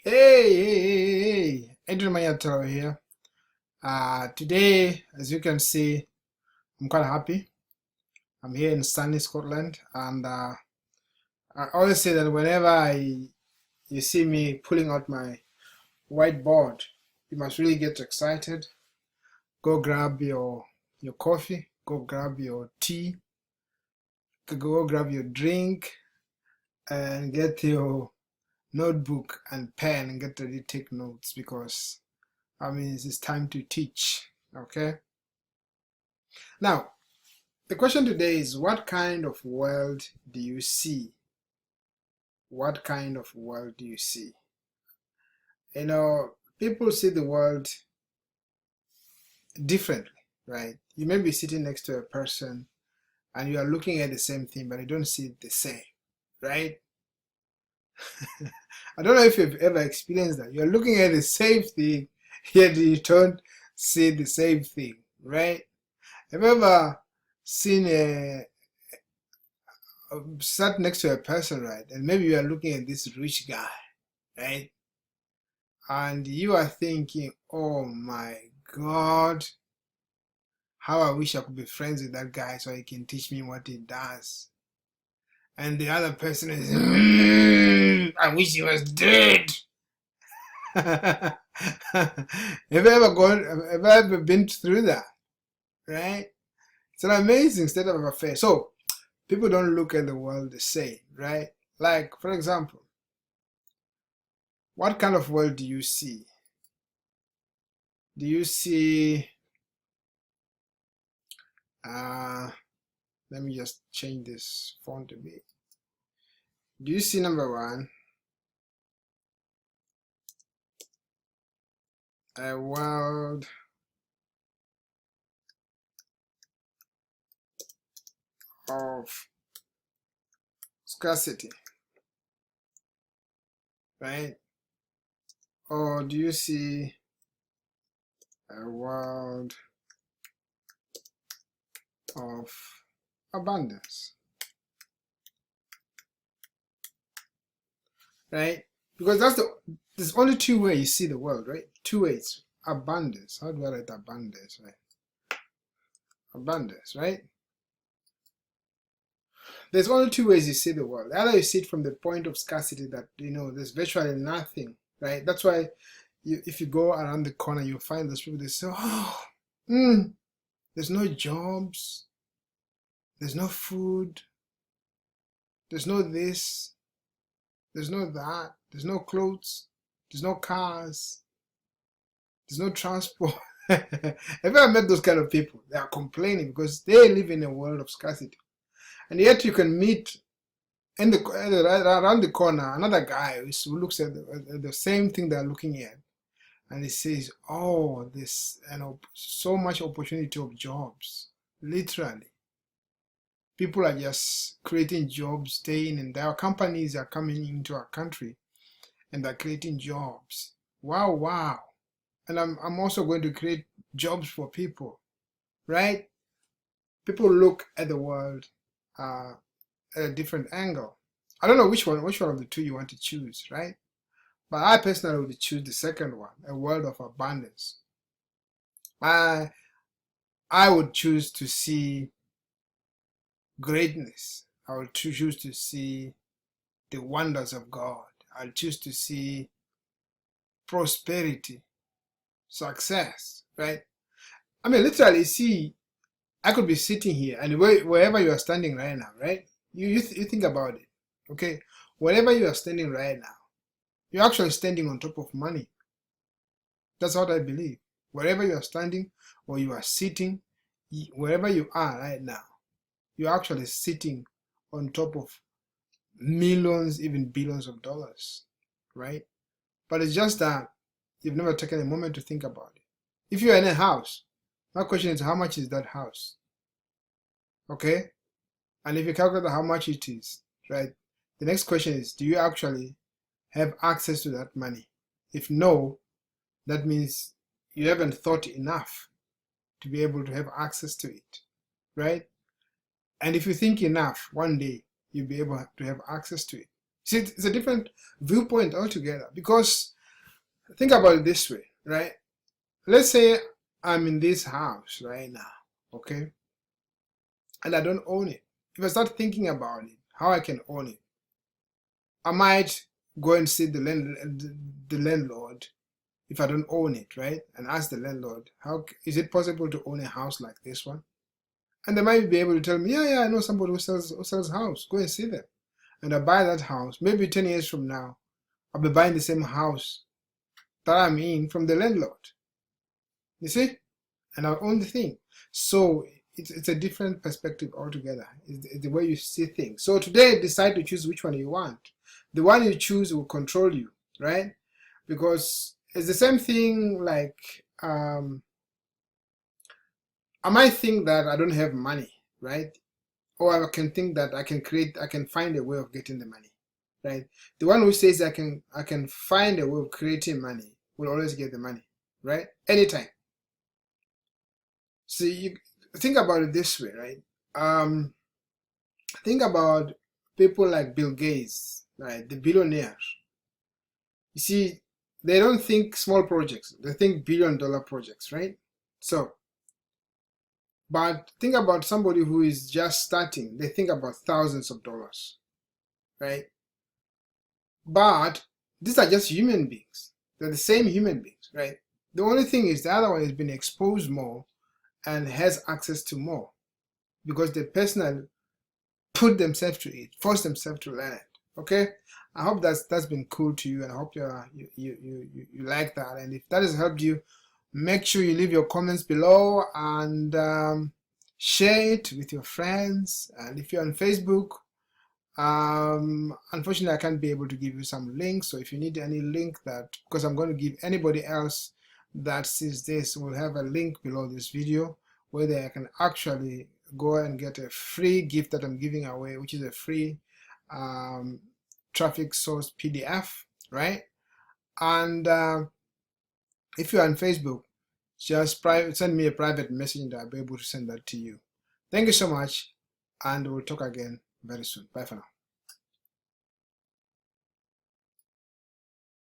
Hey, Adrian Manyathelo here. Today, as you can see, I'm quite happy. I'm here in sunny Scotland, and I always say that whenever you see me pulling out my whiteboard, you must really get excited. Go grab your coffee, go grab your tea, go grab your drink, and get your notebook and pen and get ready to take notes because it's time to teach. Okay. Now, the question today is, what kind of world do you see? What kind of world do you see? People see the world differently, right? You may be sitting next to a person and you are looking at the same thing, but you don't see it the same, right? I don't know if you've ever experienced that. You're looking at the same thing, yet you don't see the same thing, right? Have you ever seen sat next to a person, right? And maybe you are looking at this rich guy, right? And you are thinking, oh my God, how I wish I could be friends with that guy so he can teach me what he does. And the other person is, I wish he was dead. Have you ever been through that, right? It's an amazing state of affairs. So people don't look at the world the same, right? Like, for example, what kind of world do you see? Do you see, let me just change this font a bit. Do you see, number one, a world of scarcity, right? Or do you see a world of abundance, right? Because there's only two ways you see the world, right? Two ways. Abundance. How do I write abundance, right? Abundance, right? There's only two ways you see the world. Either you see it from the point of scarcity that, there's virtually nothing, right? That's why if you go around the corner, you'll find those people, they say, oh, there's no jobs, there's no food, there's no this, there's no that, there's no clothes, there's no cars, there's no transport. Have you ever met those kind of people? They are complaining because they live in a world of scarcity. And yet you can meet around the corner another guy who looks at the same thing they're looking at, and he says, oh, there's so much opportunity of jobs. Literally, people are just creating jobs day in and out. Companies are coming into our country and they're creating jobs. Wow. And I'm also going to create jobs for people, right? People look at the world at a different angle. I don't know which one of the two you want to choose, right? But I personally would choose the second one, a world of abundance. I would choose to see greatness. I would choose to see the wonders of God. I'll choose to see prosperity, success, right? Literally, see, I could be sitting here, and wherever you are standing right now, right? You think about it, okay? Wherever you are standing right now, you're actually standing on top of money. That's what I believe. Wherever you are standing or you are sitting, wherever you are right now, you're actually sitting on top of millions, even billions of dollars, right? But it's just that you've never taken a moment to think about it. If you're in a house, my question is, how much is that house? Okay? And if you calculate how much it is, right? The next question is, do you actually have access to that money? If no, that means you haven't thought enough to be able to have access to it, right? And if you think enough, one day you'll be able to have access to it. See, it's a different viewpoint altogether, because think about it this way, right? Let's say I'm in this house right now, okay, and I don't own it. If I start thinking about it, how I can own it, I might go and see the landlord if I don't own it, right? And ask the landlord, how is it possible to own a house like this one? And they might be able to tell me, yeah, I know somebody who sells house. Go and see them. And I buy that house. Maybe 10 years from now, I'll be buying the same house that I'm in from the landlord. You see? And I'll own the thing. So it's a different perspective altogether. It's the way you see things. So today, decide to choose which one you want. The one you choose will control you, right? Because it's the same thing like, I might think that I don't have money, right? Or I can think that I can find a way of getting the money, right? The one who says I can find a way of creating money will always get the money, right? Anytime. So you think about it this way, right? Think about people like Bill Gates, right? The billionaires. You see, they don't think small projects, they think billion-dollar projects, right? So, but think about somebody who is just starting, they think about thousands of dollars, right? But these are just human beings. They're the same human beings, right? The only thing is the other one has been exposed more and has access to more because they personally put themselves to it, force themselves to learn it. Okay, I hope that's been cool to you, and I hope you like that. And if that has helped you, make sure you leave your comments below and share it with your friends. And if you're on Facebook, unfortunately I can't be able to give you some links. So if you need any link, that because I'm going to give anybody else that sees this will have a link below this video where they can actually go and get a free gift that I'm giving away, which is a free traffic source PDF, right? And if you're on Facebook, just send me a private message and I'll be able to send that to you. Thank you so much, and we'll talk again very soon. Bye for now.